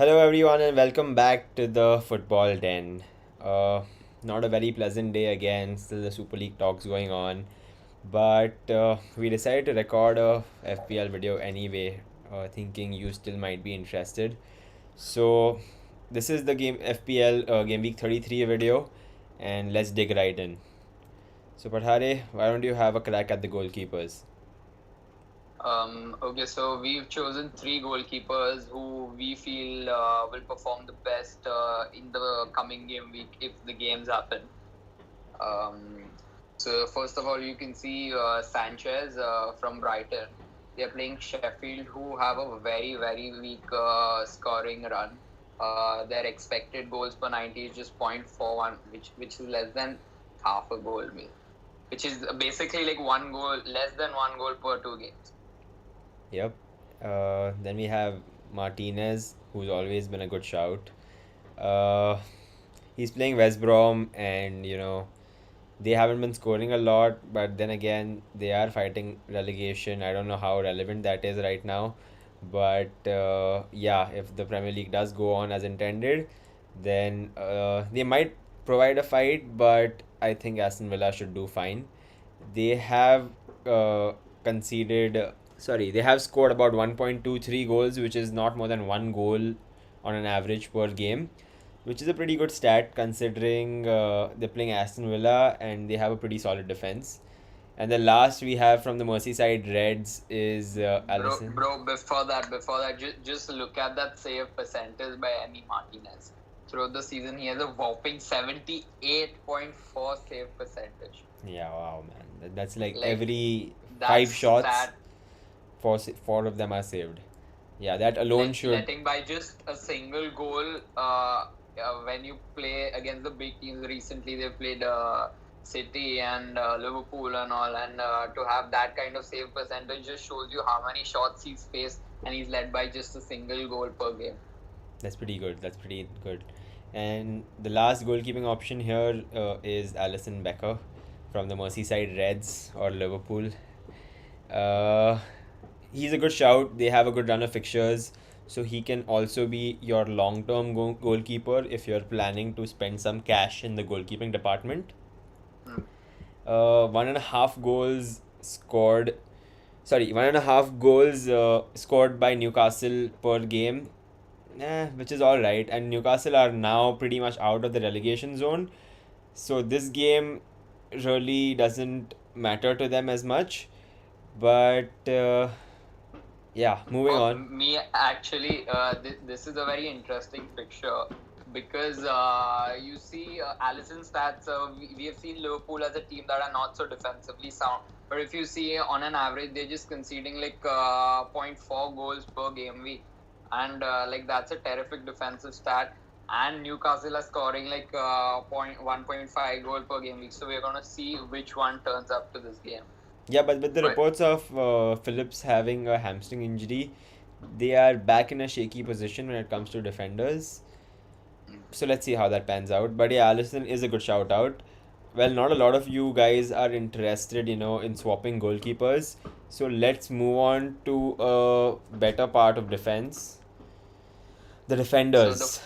Hello, everyone, and welcome back to the Football Den. Not a very pleasant day again, still the Super League talks going on, but we decided to record a FPL video anyway, thinking you still might be interested. So, this is the game FPL Game Week 33 video, and let's dig right in. So, Padhare, why don't you have a crack at the goalkeepers? Okay, so we've chosen three goalkeepers who we feel will perform the best in the coming game week if the games happen. Um, so first of all, you can see Sanchez from Brighton. They are playing Sheffield, who have a very weak scoring run. Their expected goals per 90 is just 0.41, which is less than half a goal, which is basically like one goal, less than one goal per two games. Yep. Then we have Martinez, who's always been a good shout. Uh, he's playing West Brom, and they haven't been scoring a lot, but then again, they are fighting relegation. I don't know how relevant that is right now, but yeah, if the Premier League does go on as intended, then they might provide a fight, but I think Aston Villa should do fine. They have uh, conceded, sorry, they have scored about 1.23 goals, which is not more than one goal on an average per game, which is a pretty good stat considering they're playing Aston Villa and they have a pretty solid defense. And the last we have from the Merseyside Reds is Alison. Before that, just look at that save percentage by Emmy Martinez. Throughout the season, he has a whopping 78.4 save percentage. Yeah, wow, man. That's like Like, every that's five shots, that. four of them are saved. Yeah, that alone should. Letting by just a single goal. When you play against the big teams, recently they played City and Liverpool and all, and to have that kind of save percentage just shows you how many shots he's faced, and he's led by just a single goal per game. That's pretty good. That's pretty good. And the last goalkeeping option here is Alison Becker from the Merseyside Reds or Liverpool. Uh, he's a good shout. They have a good run of fixtures, so he can also be your long-term goalkeeper if you're planning to spend some cash in the goalkeeping department. Hmm. 1.5 goals scored. Sorry, 1.5 goals scored by Newcastle per game, which is all right. And Newcastle are now pretty much out of the relegation zone, so this game really doesn't matter to them as much. But yeah, moving For on. me, actually, this is a very interesting picture because you see Alisson's stats. We have seen Liverpool as a team that are not so defensively sound. But if you see on an average, they're just conceding like 0.4 goals per game week. And like that's a terrific defensive stat. And Newcastle are scoring like 1.5 goal per game week. So we're going to see which one turns up to this game. Yeah, but with the Right. reports of Phillips having a hamstring injury, they are back in a shaky position when it comes to defenders. So let's see how that pans out. But yeah, Allison is a good shout out. Well, not a lot of you guys are interested, in swapping goalkeepers. So let's move on to a better part of defense. The So the defenders.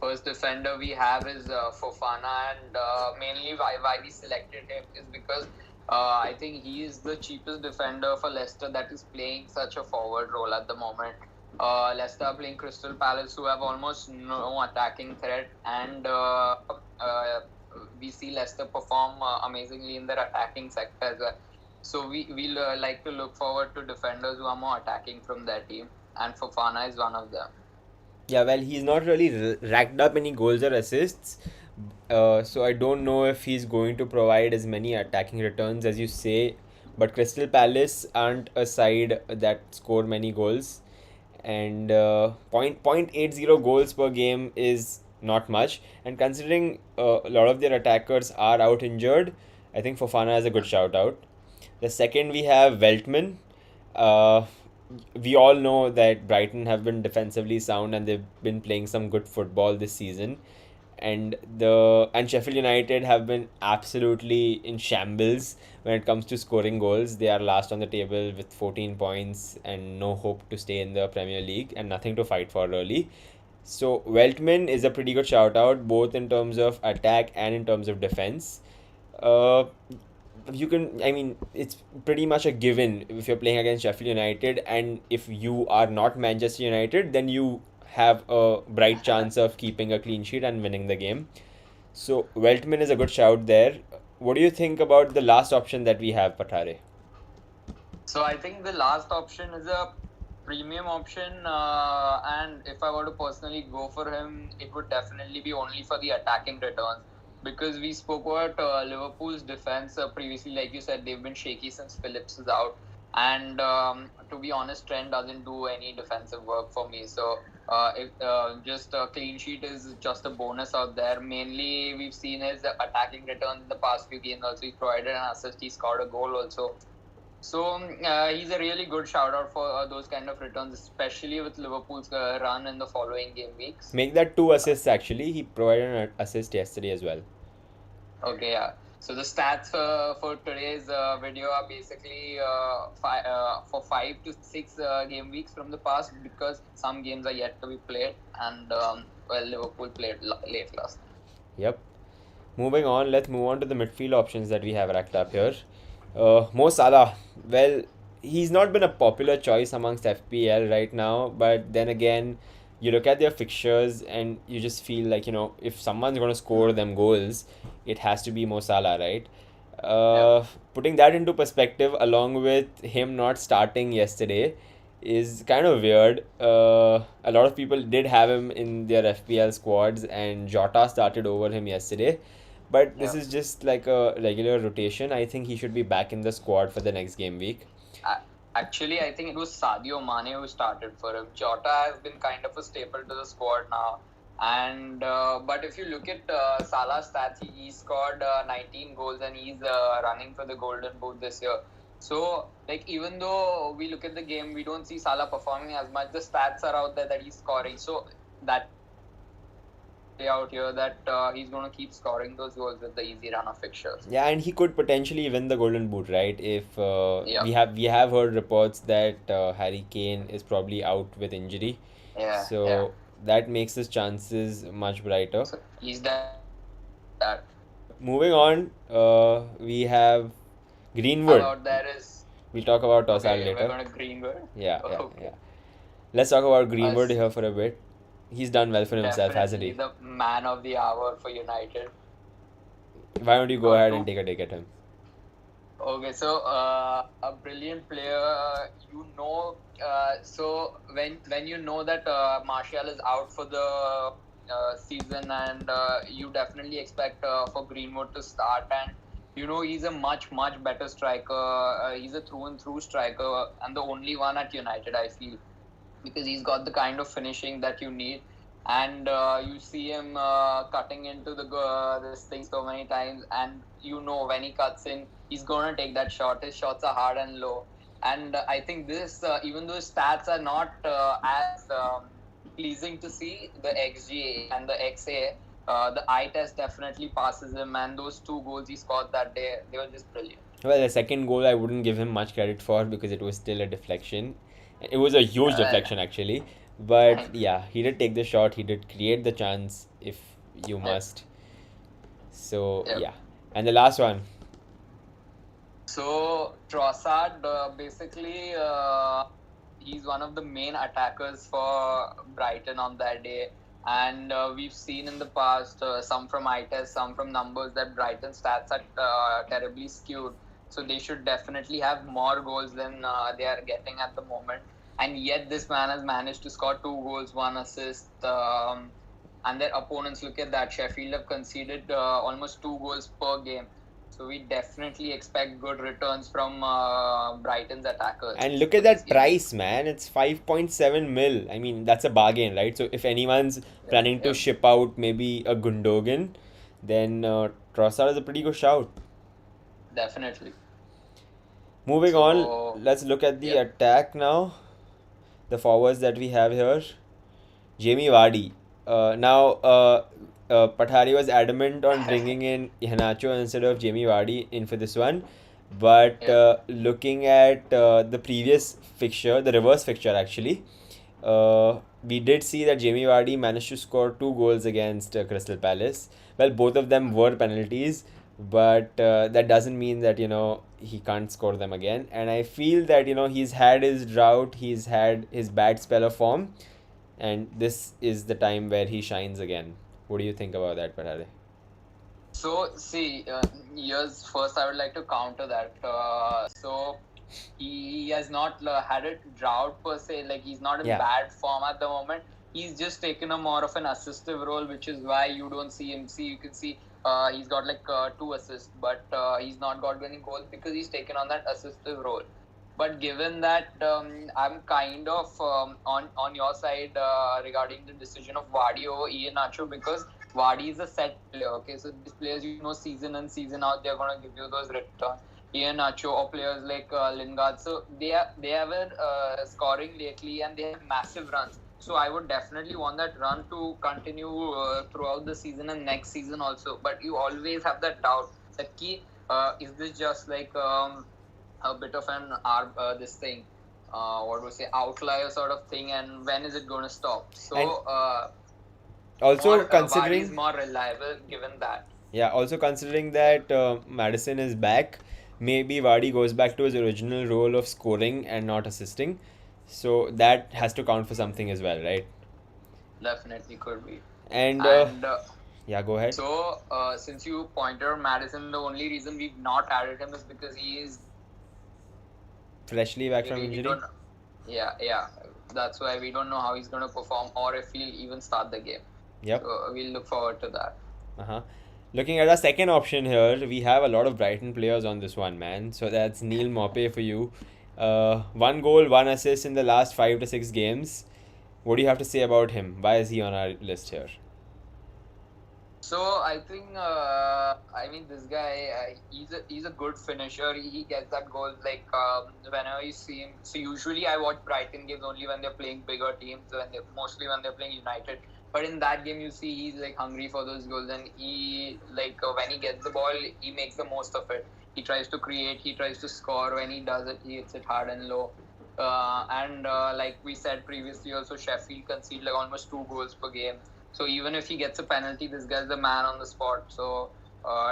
first defender we have is Fofana, and mainly why we selected him is because I think he is the cheapest defender for Leicester that is playing such a forward role at the moment. Leicester are playing Crystal Palace, who have almost no attacking threat, and uh, we see Leicester perform amazingly in their attacking sector as well. So we like to look forward to defenders who are more attacking from their team, and Fofana is one of them. Yeah, well, he's not really racked up any goals or assists. So I don't know if he's going to provide as many attacking returns as you say. But Crystal Palace aren't a side that score many goals, and 0.80 goals per game is not much. And considering a lot of their attackers are out injured, I think Fofana is a good shout out. The second we have Veltman. Uh, we all know that Brighton have been defensively sound and they've been playing some good football this season. And Sheffield United have been absolutely in shambles when it comes to scoring goals. They are last on the table with 14 points and no hope to stay in the Premier League and nothing to fight for really. So Weltman is a pretty good shout out, both in terms of attack and in terms of defense. Uh, you can, I mean, it's pretty much a given if you're playing against Sheffield United, and if you are not Manchester United, then you have a bright chance of keeping a clean sheet and winning the game. So Weltman is a good shout there. What do you think about the last option that we have, Patare? So I think the last option is a premium option, and if I were to personally go for him, it would definitely be only for the attacking returns. Because we spoke about Liverpool's defense previously, like you said, they've been shaky since Phillips is out. And to be honest, Trent doesn't do any defensive work for me. So if just a clean sheet is just a bonus out there. Mainly, we've seen his attacking returns in the past few games. Also, he provided an assist. He scored a goal also. So he's a really good shout out for those kind of returns, especially with Liverpool's run in the following game weeks. Make that 2 assists actually. He provided an assist yesterday as well. Okay, yeah. So the stats for today's video are basically for 5 to 6 game weeks from the past, because some games are yet to be played, and Liverpool played late last night. Yep. Moving on, let's move on to the midfield options that we have racked up here. Mo Salah, well, he's not been a popular choice amongst FPL right now, but then again, you look at their fixtures and you just feel like, if someone's going to score them goals, it has to be Mo Salah, right? Putting that into perspective, along with him not starting yesterday, is kind of weird. A lot of people did have him in their FPL squads, and Jota started over him yesterday. But this is just like a regular rotation. I think he should be back in the squad for the next game week. Actually, I think it was Sadio Mani who started for him. Jota has been kind of a staple to the squad now. And but if you look at Salah's stats, he scored 19 goals and he's running for the Golden Boot this year. So, like, even though we look at the game, we don't see Salah performing as much. The stats are out there that he's scoring. So that out here that he's going to keep scoring those goals with the easy run of fixtures. Yeah, and he could potentially win the Golden Boot, right? If we have heard reports that Harry Kane is probably out with injury, so that makes his chances much brighter. So he's that. Moving on, we have Greenwood. We'll talk about Trossard later. We're going to Greenwood. Yeah. Let's talk about Greenwood here for a bit. He's done well for himself, hasn't he? He's the man of the hour for United. Why don't you go ahead and take a dig at him? Okay, so a brilliant player, so when you know that Martial is out for the season, and you definitely expect for Greenwood to start, and he's a much better striker. He's a through and through striker, and the only one at United, I feel, because he's got the kind of finishing that you need. And you see him cutting into this thing so many times, and when he cuts in, he's going to take that shot. His shots are hard and low. And I think this, even though his stats are not as pleasing to see, the XG and the XA, the eye test definitely passes him, and those 2 goals he scored that day, they were just brilliant. Well, the second goal I wouldn't give him much credit for, because it was still a deflection. It was a huge deflection actually. But yeah, he did take the shot. He did create the chance, if you must. So yeah. And the last one. So Trossard, basically, he's one of the main attackers for Brighton on that day. And we've seen in the past, some from eye test, some from numbers, that Brighton stats are terribly skewed. So they should definitely have more goals than they are getting at the moment. And yet this man has managed to score 2 goals, 1 assist. And their opponents, look at that. Sheffield have conceded almost 2 goals per game. So we definitely expect good returns from Brighton's attackers. And look at that price, man. It's 5.7 mil. I mean, that's a bargain, right? So if anyone's planning to ship out maybe a Gundogan, then Trossard is a pretty good shout. Definitely. Moving on, let's look at the attack now. The forwards that we have here. Jamie Vardy. Pathari was adamant on bringing in Iheanacho instead of Jamie Vardy in for this one. But looking at the previous fixture, the reverse fixture actually, we did see that Jamie Vardy managed to score 2 goals against Crystal Palace. Well, both of them were penalties, but that doesn't mean that he can't score them again. And I feel that he's had his drought, he's had his bad spell of form, and this is the time where he shines again. What do you think about that, Parade? So, see, here's first I would like to counter that. So, he has not had a drought per se, like he's not in Yeah. bad form at the moment. He's just taken a more of an assistive role, which is why you don't see him. See, you can see he's got like 2 assists, but he's not got any goals because he's taken on that assistive role. But given that I'm kind of on your side regarding the decision of Vardy over Iheanacho, because Vardy is a set player. Okay, so these players, season in season out, they're gonna give you those returns. Iheanacho or players like Lingard, so they have been scoring lately and they have massive runs. So I would definitely want that run to continue throughout the season and next season also. But you always have that doubt that is this just like a bit of an this thing, what would say, outlier sort of thing, and when is it going to stop? So Also Vardy is considering, more reliable given that. yeah, also considering that Madison is back, maybe Vardy goes back to his original role of scoring and not assisting. So that has to count for something as well, right? Definitely could be. And And yeah, go ahead. so since you pointed out Madison, the only reason we've not added him is because he is Freshly back from we injury. don't, yeah, that's why we don't know how he's going to perform or if he'll even start the game. Yep. So we'll look forward to that. Uh-huh. Looking at our second option here, we have a lot of Brighton players on this one, man. So that's Neil Moppe for you. 1 goal, 1 assist in the last 5 to 6 games. What do you have to say about him? Why is he on our list here? So I think, this guy, he's a good finisher. He gets that goal like whenever you see him. So usually I watch Brighton games only when they're playing bigger teams, mostly when they're playing United. But in that game, you see he's like hungry for those goals, and he when he gets the ball, he makes the most of it. He tries to create, he tries to score. When he does it, he hits it hard and low. And like we said previously, also Sheffield concede like almost 2 goals per game. So even if he gets a penalty, this guy's the man on the spot. So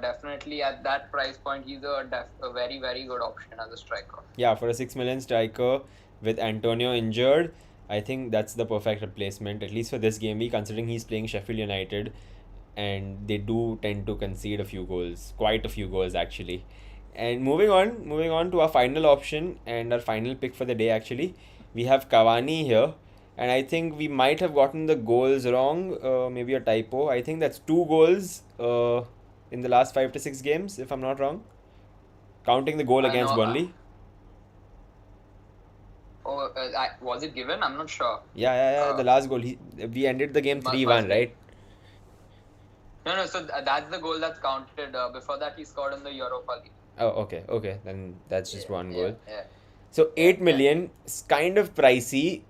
definitely at that price point, he's a very, very good option as a striker. Yeah, for a 6 million striker with Antonio injured, I think that's the perfect replacement, at least for this game week, considering he's playing Sheffield United and they do tend to concede a few goals, quite a few goals actually. And moving on to our final option and our final pick for the day actually, we have Kawani here. And I think we might have gotten the goals wrong, maybe a typo. I think that's 2 goals in the last 5 to 6 games, if I'm not wrong. Counting the goal I against know. Burnley. Was it given? I'm not sure. Yeah. The last goal. We ended the game Must 3-1, be. right? No. So that's the goal that's counted. Before that, he scored in the Europa League. Oh, okay. Then that's just one goal. Yeah. So Yeah, 8 million is kind of pricey.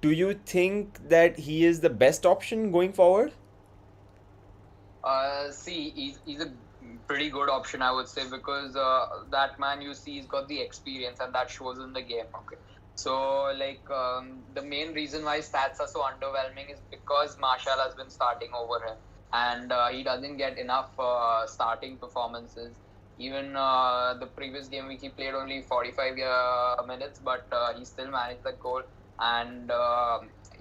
Do you think that he is the best option going forward? See, he's a pretty good option, I would say, because that man, you see, he's got the experience, and that shows in the game. Okay. So, the main reason why stats are so underwhelming is because Marshall has been starting over him, and he doesn't get enough starting performances. Even the previous game week, he played only 45 minutes, but he still managed that goal, and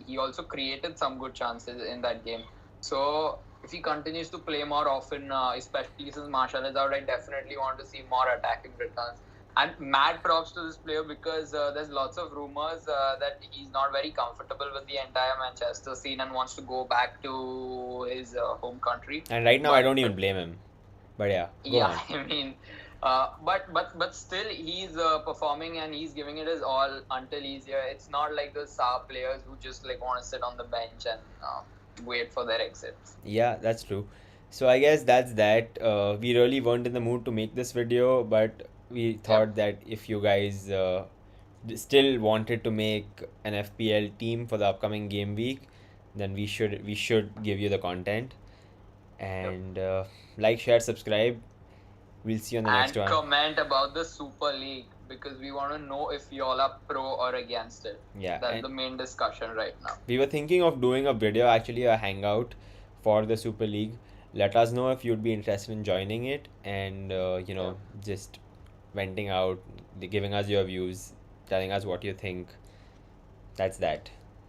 he also created some good chances in that game. So, if he continues to play more often, especially since Marshall is out, I definitely want to see more attacking returns. And mad props to this player because there's lots of rumors that he's not very comfortable with the entire Manchester scene and wants to go back to his home country. And right now, I don't even blame him. But yeah, go on. I mean, but still, he's performing and he's giving it his all until he's here. It's not like those star players who just want to sit on the bench and wait for their exits. Yeah, that's true. So I guess that's that. We really weren't in the mood to make this video, but we thought that if you guys still wanted to make an FPL team for the upcoming game week, then we should give you the content. And like, share, subscribe. We'll see you on the next And one. comment about the Super League because we want to know if y'all are pro or against it. Yeah, That's and the main discussion right now. we were thinking of doing a video, actually a hangout for the Super League. Let us know if you'd be interested in joining it, and Yeah. just venting out, giving us your views, telling us what you think. That's that.